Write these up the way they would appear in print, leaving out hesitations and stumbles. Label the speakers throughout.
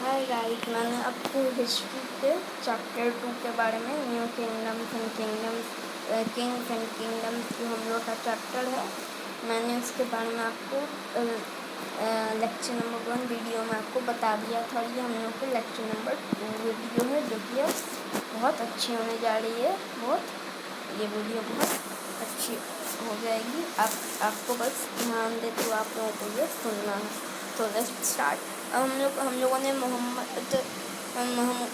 Speaker 1: Hi guys, मैंने आपको history के चैप्टर 2 के बारे में न्यू किंग्स एंड किंगडम्स जो हम लोग का चैप्टर है, मैंने उसके बारे में आपको लेक्चर नंबर 1 वीडियो में आपको बता दिया था। और ये हम लोग के लेक्चर नंबर 2 वीडियो है जो कि अब बहुत अच्छी होने जा रही है। ये वीडियो बहुत अच्छी हो जाएगी। आपको बस ध्यान दे तो आप लोगों को ये सुनना है। तो लेट्स स्टार्ट। अब हम लोगों ने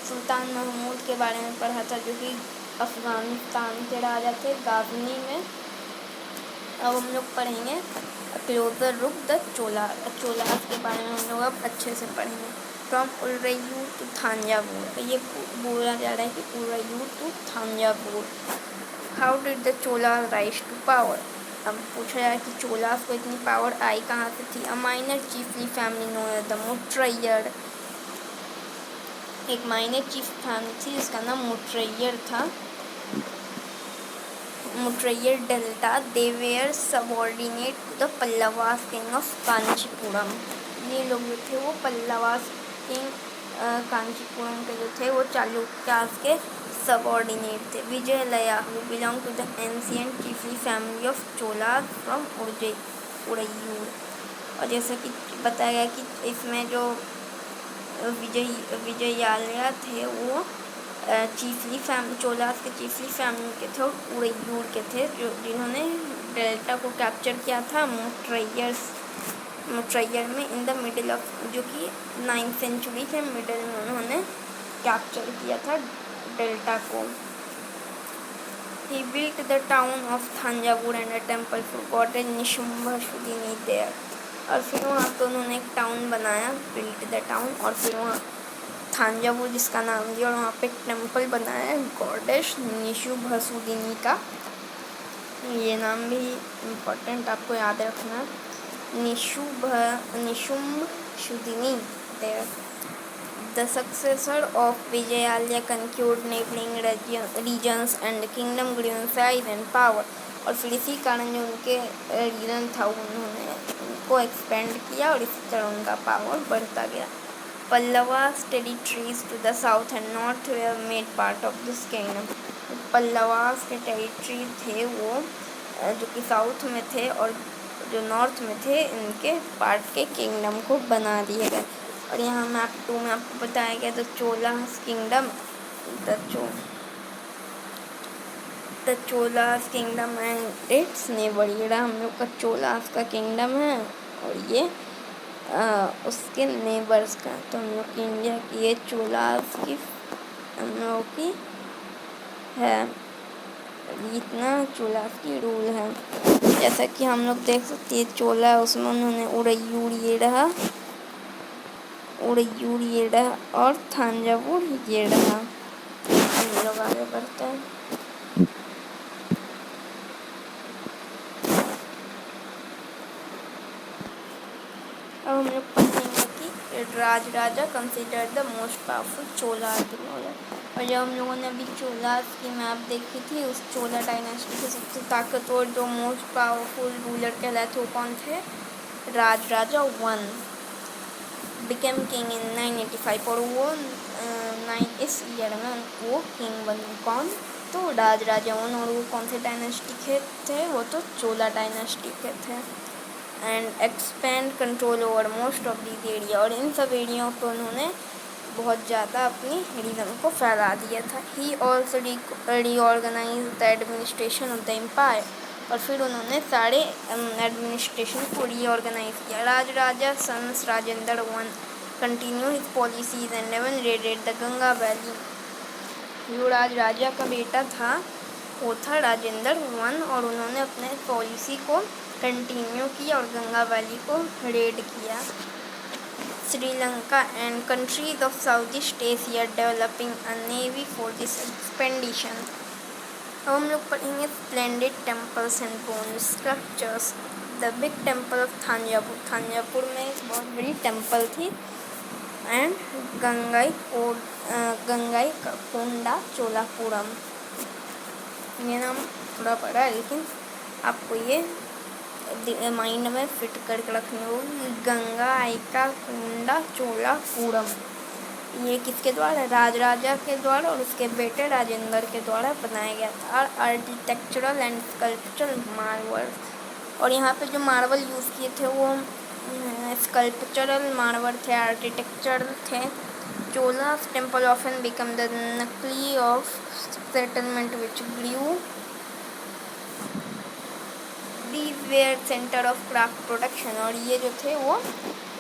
Speaker 1: सुल्तान महमूद के बारे में पढ़ा था, जो कि अफ़गानिस्तान के राजा थे, गाज़नी में। अब हम लोग पढ़ेंगे क्लोजर लुक द चोलास के बारे में हम लोग अब अच्छे से पढ़ेंगे। फ्रॉम उरैयूर टू थांजावुर, तो ये बोला जा रहा है कि Uraiyur to Thanjavur. How did the Cholas rise to power. अब पूछा जाए कि चोलास को इतनी पावर आई कहाँ से थी। A minor chiefly family known as the Muttaraiyar, एक माइनर चीफ फैमिली थी जिसका नाम मुट्रैयर था, Muttaraiyar delta. They were subordinate to the Pallavas king of Kanchipuram. ये लोग जो थे वो पल्लवास किंग कांचीपुरम के जो थे वो चालुक्यास के सबऑर्डिनेट थे। Vijayalaya who belong to the ancient chiefly family of Cholas from Uraiyur. और जैसा कि बताया गया कि इसमें जो विजयालया थे वो चोलास के चीफली फैमिली के थे और उरैयूर के थे, जिन्होंने डेल्टा को कैप्चर किया था मुट्रैयर में इन द मिडिल ऑफ, जो कि 9th सेंचुरी के मिडिल में उन्होंने कैप्चर किया था डेल्टा को। He built the town of Thanjavur and a temple for goddess Nishambhasudini there. और फिर वहाँ पे उन्होंने एक टाउन बनाया, बिल्ट द टाउन, और फिर वहाँ थांजावुर जिसका नाम दिया और वहाँ पे एक टेम्पल बनाया गॉडेस निशुम्भसुदिनी का। ये नाम भी इम्पोर्टेंट, आपको याद रखना। निशुम्भसुदिनी there. The successor of Vijayalaya conquered neighboring regions and the kingdom grew in size and power. और फिर इसी कारण जो उनके रीजन था उन्होंने उनको एक्सपेंड किया और इसी तरह उनका पावर बढ़ता गया। Pallavas territories to the south and north were made part of this kingdom. Pallavas के टेरिटरी थे वो जो कि साउथ में थे और जो नॉर्थ में थे, इनके पार्ट के किंगडम को बना दिए गए। और यहाँ मैप 2 में आपको बताया गया the Cholas kingdom, the Cholas kingdom and it's neighbour. ये हम लोग का चोलास का किंगडम है और ये उसके नेबर्स का। तो हम लोग की इंडिया की ये चोलास की हम लोगों की है, इतना चोलास की रूल है। जैसा कि हम लोग देख सकते हैं चोला, उसमें उन्होंने उरैयूर ये रहा और थांजावुर ये रहा। हम लोग आगे बढ़ते हैं। अब हम लोग पढ़ेंगे कि Raja consider the most powerful Chola ruler. और जब हम लोगों ने अभी चोलास की मैप देखी थी, उस चोला डायनेस्टी के सबसे ताकतवर जो मोस्ट पावरफुल रूलर कहलाते वो कौन थे। राजा 1 बिकेम किंग इन 985 और वो इस ईयर में वो किंग बने। कौन? तो राजा 1। और वो कौन से डायनेस्टी के थे? वो तो चोला डायनेस्टी के थे। And expand control over most of this area. और इन सब एरियाओं पर उन्होंने बहुत ज़्यादा अपनी रीजन को फैला दिया था। He also reorganize the administration of the empire. और फिर उन्होंने सारे एडमिनिस्ट्रेशन को रीऑर्गेनाइज किया। Raja sons Rajendra 1 continue his policies and even raided the Ganga valley. जो राजा का बेटा था वो था राजेंद्र 1 और उन्होंने अपने पॉलिसी को कंटिन्यू किया और गंगा वैली को रेड किया। Sri Lanka and countries of south east Asia developing a navy for this expedition. अब हम लोग पढ़ेंगे splendid temples and bone structures. The big temple of Thanjavur में एक बहुत बड़ी टेम्पल थी। एंड गंगाई कोंडा चोलापुरम। ये नाम थोड़ा पड़ा है लेकिन आपको ये माइंड में फिट करके रखने होगी। गंगाईका कोंडा चोलापुरम। ये किसके द्वारा, राजराजा के द्वारा और उसके बेटे राजेंद्र के द्वारा बनाया गया था। और आर्किटेक्चरल एंड स्कल्पचरल मार्वल, और यहाँ पे जो मार्बल यूज़ किए थे वो स्कल्पचरल मार्बल थे, आर्किटेक्चरल थे। Cholas temple often become the nuclei of settlement which grew. These were center of craft production, और ये जो थे वो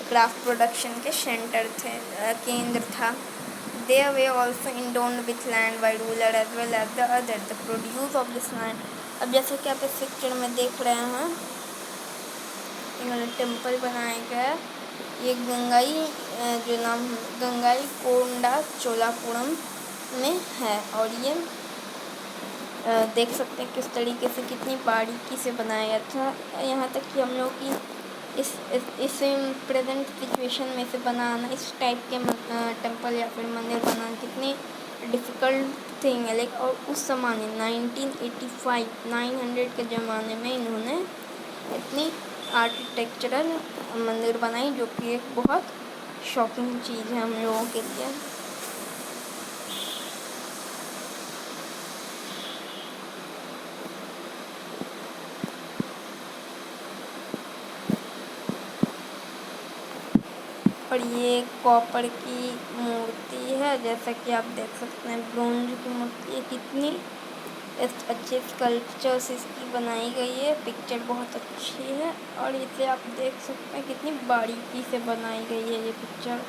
Speaker 1: क्राफ्ट प्रोडक्शन के सेंटर थे, केंद्र था। They were also endowed with land by ruler as well as the other. The produce of this land. अब जैसे कि आप इस पिक्चर में देख रहे हैं, इन्होंने टेम्पल बनाया गया। ये गंगाई जो नाम गंगाई कोंडा चोलापुरम में है, और ये देख सकते हैं किस तरीके से कितनी बारीकी से बनाया गया था। यहाँ तक कि हम लोग की इस प्रेजेंट सिचुएशन में से बनाना, इस टाइप के टेम्पल या फिर मंदिर बनाना कितनी डिफ़िकल्ट थिंग है। लेकिन और उस ज़माने 1985 900 के ज़माने में इन्होंने इतनी आर्किटेक्चरल मंदिर बनाई, जो कि एक बहुत शॉकिंग चीज़ है हम लोगों के लिए। और ये कॉपर की मूर्ति है, जैसा कि आप देख सकते हैं ब्रोंज की मूर्ति है। कितनी अच्छे स्कल्पचर्स इसकी बनाई गई है। पिक्चर बहुत अच्छी है, और इसे आप देख सकते हैं कितनी बारीकी से बनाई गई है ये picture.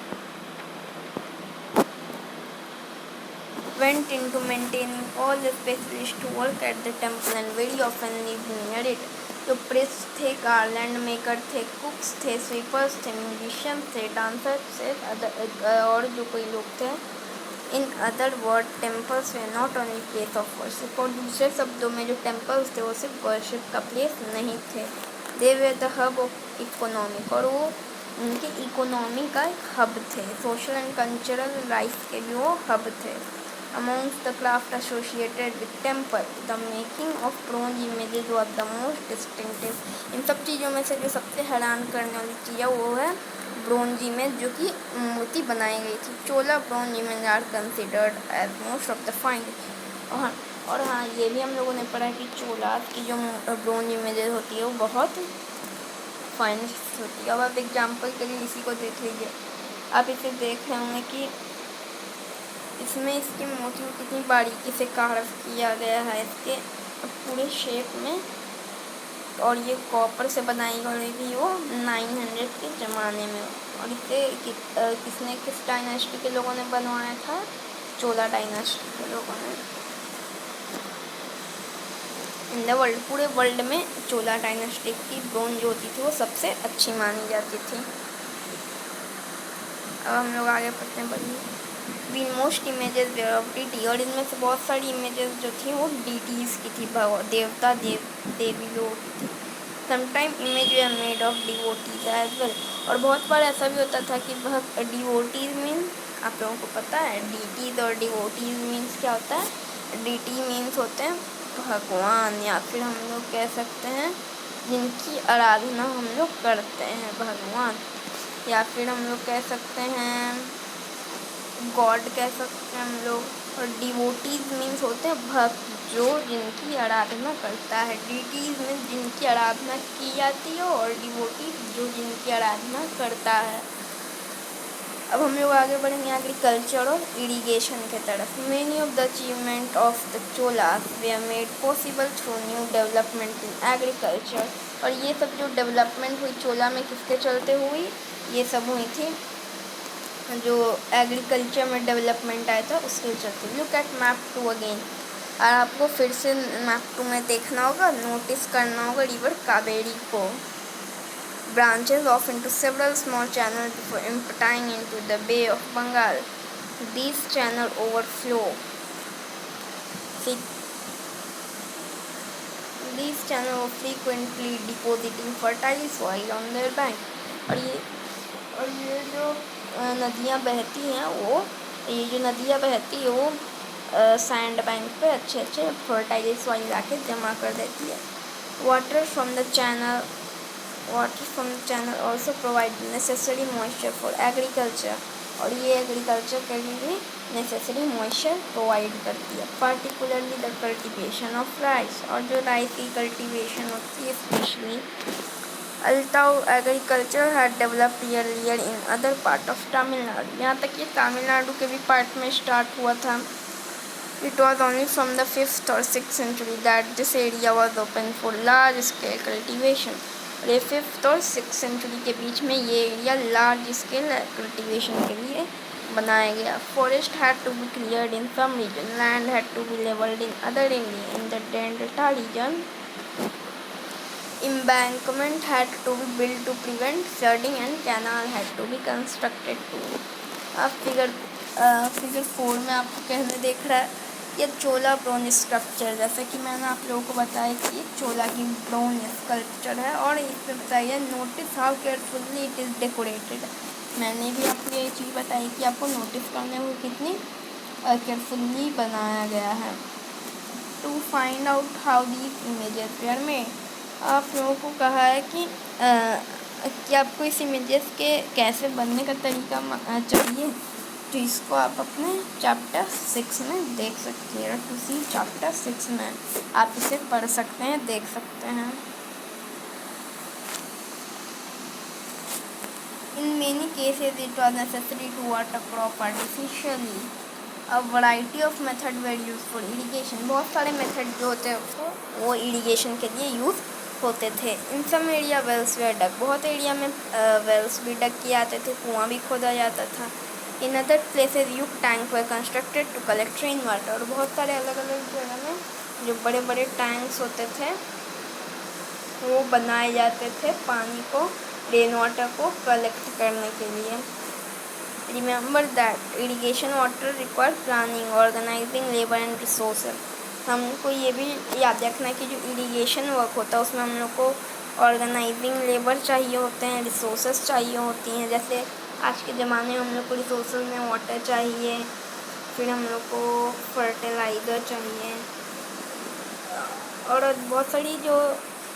Speaker 1: Went into maintaining all the specialists who work at the temple and very often live near it. जो प्रेस्ट थे, गार्लैंड मेकर थे, कुक्स थे, स्वीपर्स थे, म्यूजिशियंस थे, डांसर्स थे, और जो कोई लोग थे। In other word temples way not only place of worship, और दूसरे शब्दों में जो टेम्पल्स थे वो सिर्फ वर्शिप का प्लेस नहीं थे। They were the hub of economic, और वो उनके इकोनॉमी का एक हब थे। सोशल एंड कल्चरल लाइफ के भी वो हब थे। Amongst the craft associated with temple, the making of bronze images was the most distinctive. इन सब चीज़ों में से जो सबसे हैरान करने वाली चीज़ है वो है ब्रोंज इमेज, जो कि मूर्ति बनाई गई थी। Chola bronze image are considered as most of the find. और हाँ, ये भी हम लोगों ने पढ़ा कि चोला की जो ब्रोंज इमेजेस होती है वो बहुत फाइनेस्ट होती है। अब आप एग्जाम्पल के लिए इसी को देख लीजिए। आप इसे देख रहे होंगे कि इसमें इसकी मूर्ति को कितनी बारीकी से कार्व किया गया है इसके पूरे शेप में, और ये कॉपर से बनाई गई थी वो 900 के ज़माने में। और इसे किसने, किस डायनास्टी के लोगों ने बनवाया था, चोला डायनास्टी के लोगों ने। इन द वर्ल्ड, पूरे वर्ल्ड में चोला डायनास्टी की ब्रोंज जो होती थी वो सबसे अच्छी मानी जाती थी। अब हम लोग आगे पढ़ते हैं। बढ़िए most images were of deity, और इनमें से बहुत सारी इमेजेस जो थी वो डीटीज़ की थी, देवता देवी लोगों की थी। Sometime image were made of devotees as well, और बहुत बार ऐसा भी होता था कि डिवोटीज मीन, आप लोगों को पता है डीटीज और डिवोटीज मीन्स क्या होता है। डीटी मीन्स होते हैं भगवान, या फिर हम लोग कह सकते हैं जिनकी आराधना हम लोग करते हैं, भगवान, या फिर हम लोग कह सकते हैं गॉड कह सकते हैं हम लोग। और डिवोटीज मीन्स होते हैं भक्त, जो जिनकी आराधना करता है। डीटीज मीन्स जिनकी आराधना की जाती है, और डिवोटीज जो जिनकी आराधना करता है। अब हम लोग आगे बढ़ेंगे एग्रीकल्चर और इरिगेशन के तरफ। Many of the achievement of the Cholas way made possible through new development in agriculture, और ये सब जो डेवलपमेंट हुई चोला में किसके चलते हुई, ये सब हुई थी जो एग्रीकल्चर में डेवलपमेंट आया था उसके चलते। लुक एट मैप 2 अगेन, और आपको फिर से मैप 2 में देखना होगा, नोटिस करना होगा रिवर कावेरी को। Branches of into several small channel before emptying into the Bay of Bengal. These channel overflow. These channel are frequently depositing fertile soil on their bank. और ये जो नदियाँ बहती हैं वो, ये जो नदियाँ बहती है वो सैंड बैंक पे अच्छे फर्टाइल सॉइल लाके जमा कर देती है। Water from the channel also provide necessary moisture for agriculture. और ये एग्रीकल्चर के लिए नेसेसरी मॉइस्चर प्रोवाइड करती है, particularly the cultivation of rice. और जो राइस की कल्टीवेशन होती है specially, although agriculture had developed earlier in other part of Tamil Nadu. यहाँ तक ये तमिलनाडु के भी पार्ट में स्टार्ट हुआ था। It was only from the 5th or 6th century that this area was open for large scale cultivation. और ये 5th और 6th सेंचुरी के बीच में ये एरिया लार्ज स्केल कल्टीवेशन के लिए बनाया गया। Forest had to be cleared in some region, land had to be levelled in other area, in the delta region embankment had to be built to prevent flooding and canal had to be constructed too. अब figure 4 में आपको कहने देख रहा है ये चोला brown sculpture. जैसे कि मैंने आप लोगों को बताया कि चोला की ब्रोन स्कल्पचर है, और इसमें बताइए notice how carefully it is decorated. मैंने भी आपको ये चीज़ बताई कि आपको नोटिस करने में कितनी केयरफुल्ली बनाया गया है। To find out how these images were made, आप लोगों को कहा है कि आपको इस इमेजेस के कैसे बनने का तरीका चाहिए, तो इसको आप अपने चैप्टर 6 में देख सकते हैं। टू सी चैप्टर 6 में आप इसे पढ़ सकते हैं, देख सकते हैं। In many cases it was necessary to water crop artificially. A variety of method were use for irrigation, बहुत सारे मेथड जो होते हैं वो इरीगेशन के लिए यूज़ होते थे। इन सम एरिया वेल्स वेयर डग, बहुत एरिया में वेल्स भी डग किए जाते थे, कुआं भी खोदा जाता था। In other places you tank were constructed to collect rain water, और बहुत सारे अलग अलग जगह में जो बड़े बड़े टैंक्स होते थे वो बनाए जाते थे पानी को, रेन वाटर को कलेक्ट करने के लिए। Remember that irrigation water require planning, organising, labour and resources. हमको ये भी याद रखना है कि जो इरीगेशन वर्क होता है उसमें हम लोग को ऑर्गेनाइजिंग लेबर चाहिए होते हैं, रिसोर्सेज चाहिए होती हैं। जैसे आज के ज़माने में हम लोग को रिसोर्सेज में वाटर चाहिए, फिर हम लोग को फर्टिलाइज़र चाहिए, और बहुत सारी जो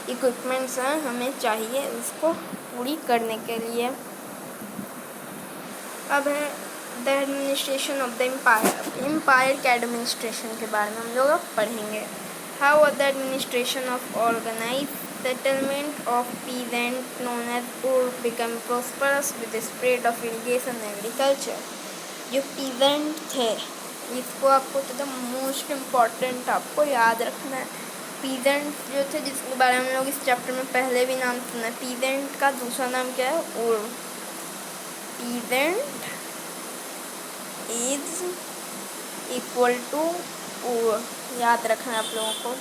Speaker 1: इक्विपमेंट्स हैं हमें चाहिए उसको पूरी करने के लिए। अब है the administration of the empire के एडमिनिस्ट्रेशन के बारे में हम लोग अब पढ़ेंगे। How the administration of organize settlement of peasant known as ur become prosperous with spread of irrigation agriculture. जो पीजेंट थे, इसको आपको तो मोस्ट इम्पॉर्टेंट आपको याद रखना है। पीजेंट जो थे जिसके बारे में हम लोग इस चैप्टर में पहले भी नाम सुना है, पीजेंट का दूसरा नाम क्या है? उर्ब। पीजेंट इज इक्वल टू उर्ब, याद रखना आप लोगों को।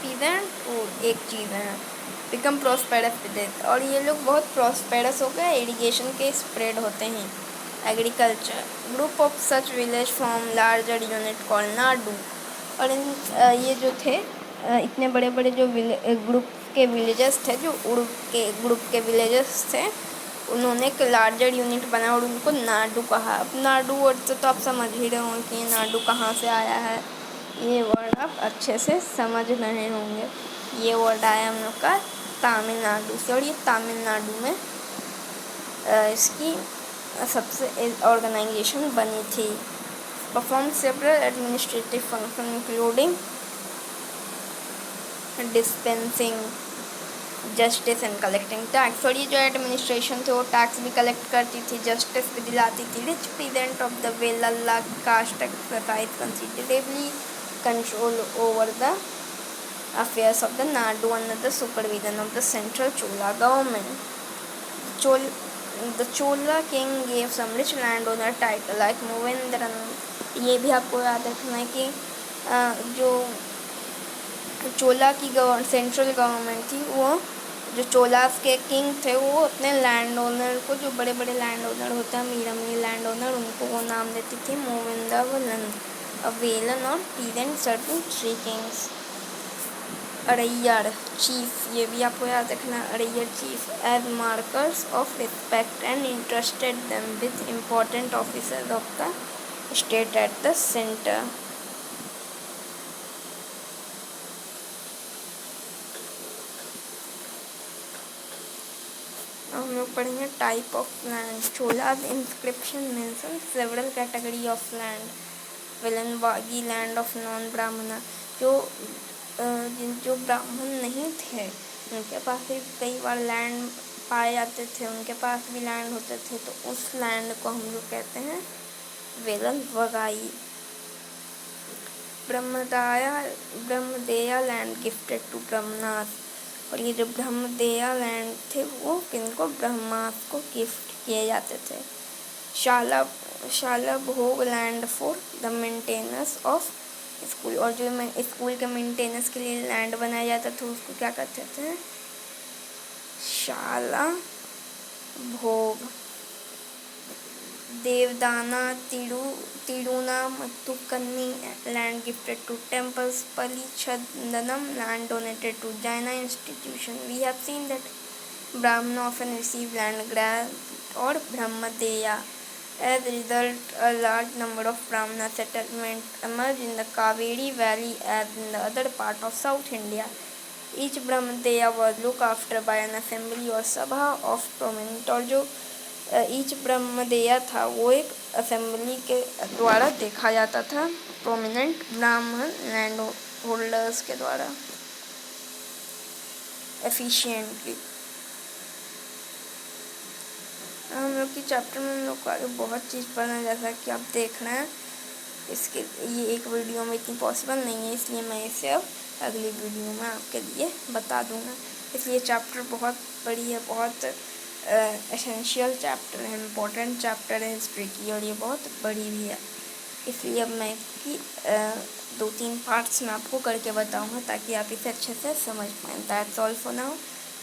Speaker 1: पीजेंट उर्ब एक चीज़ है। बिकम प्रोस्पेरस विद इट, और ये लोग बहुत प्रोस्पेरस हो गए, इरिगेशन के स्प्रेड होते हैं। Agriculture group of such village form larger unit called Nadu, और ये जो थे इतने बड़े बड़े जो ग्रुप के विलेजेस थे, जो उर्ब के ग्रुप के विलेजेस थे, उन्होंने एक लार्जर यूनिट बना और उनको नाडू कहा। अब नाडू वर्ड से तो आप समझ ही रहे होंगे कि नाडू कहाँ से आया है, ये वर्ड आप अच्छे से समझ रहे होंगे। ये वर्ड आया हम लोग का तमिलनाडु से, और ये तमिलनाडु में इसकी सबसे ऑर्गेनाइजेशन बनी थी। Perform several administrative function including dispensing justice and collecting tax, और ये जो एडमिनिस्ट्रेशन थे वो टैक्स भी कलेक्ट करती थी, जस्टिस भी दिलाती थी। Rich present of the Vellala caste exercise considerably control over the affairs of the Nadu under the supervision of the central Chola government. The Chola king gave some rich landowner title like Movendaran. ये भी आपको याद रखना है कि जो चोला की central government थी, वो जो चोलास के किंग थे वो अपने लैंड ओनर को, जो बड़े बड़े लैंड ओनर होते हैं, अमीर अमीर लैंड ओनर, उनको वो नाम देती थी मोविंदावलन, अवेलन और peasant serving three kings. Araiyar chief, ये भी आपको याद रखना, Araiyar chief as markers of respect and interested them with important officers of the state at the center. हम लोग पढ़ेंगे type of land. Cholas inscription mention several category of land. Vellanvagai land of non Brahmana, जो ब्राह्मण नहीं थे उनके पास भी कई बार लैंड पाए जाते थे, उनके पास भी लैंड होते थे, तो उस लैंड को हम लोग कहते हैं वेलनबागी। Brahmadeya land gifted to Brahmanath, और ये जो ब्रह्मदेया लैंड थे वो किनको, ब्रह्मास को गिफ्ट किए जाते थे। शाला भोग land for the maintenance of school, और जो स्कूल के मेंटेनेंस के लिए लैंड बनाया जाता था उसको क्या कहते थे, Shalabhoga. Devadana Tirunamattukkani land gifted to temples, Palichdanam land donated to Jaina institution. We have seen that Brahmana often receive land grant or Brahmadeya. As a result, a large number of Brahmana settlements emerged in the Kaveri Valley as in the other part of South India. Each Brahmadeya was looked after by an assembly or sabha of prominent, और जो each brahmadeya था वो एक assembly के द्वारा देखा जाता था, प्रोमिनेंट ब्राह्मण लैंड होल्डर्स के द्वारा एफिशिएंटली। हम लोग की चैप्टर में हम लोग को आगे बहुत चीज़ पढ़ना है, जैसा कि आप देख रहे हैं। इसके ये एक वीडियो में इतनी पॉसिबल नहीं है, इसलिए मैं इसे अब अगली वीडियो में आपके लिए बता दूंगा। इसलिए चैप्टर बहुत बड़ी है, बहुत एसेंशियल चैप्टर है, इम्पोर्टेंट चैप्टर है हिस्ट्री की, और ये बहुत बड़ी भी है। इसलिए अब मैं इसकी 2-3 पार्ट्स में आपको करके बताऊंगा ताकि आप इसे अच्छे से समझ पाएँ। That's all for now,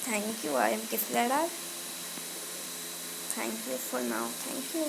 Speaker 1: thank you. I am किसलड़ा। Thank you for now, thank you.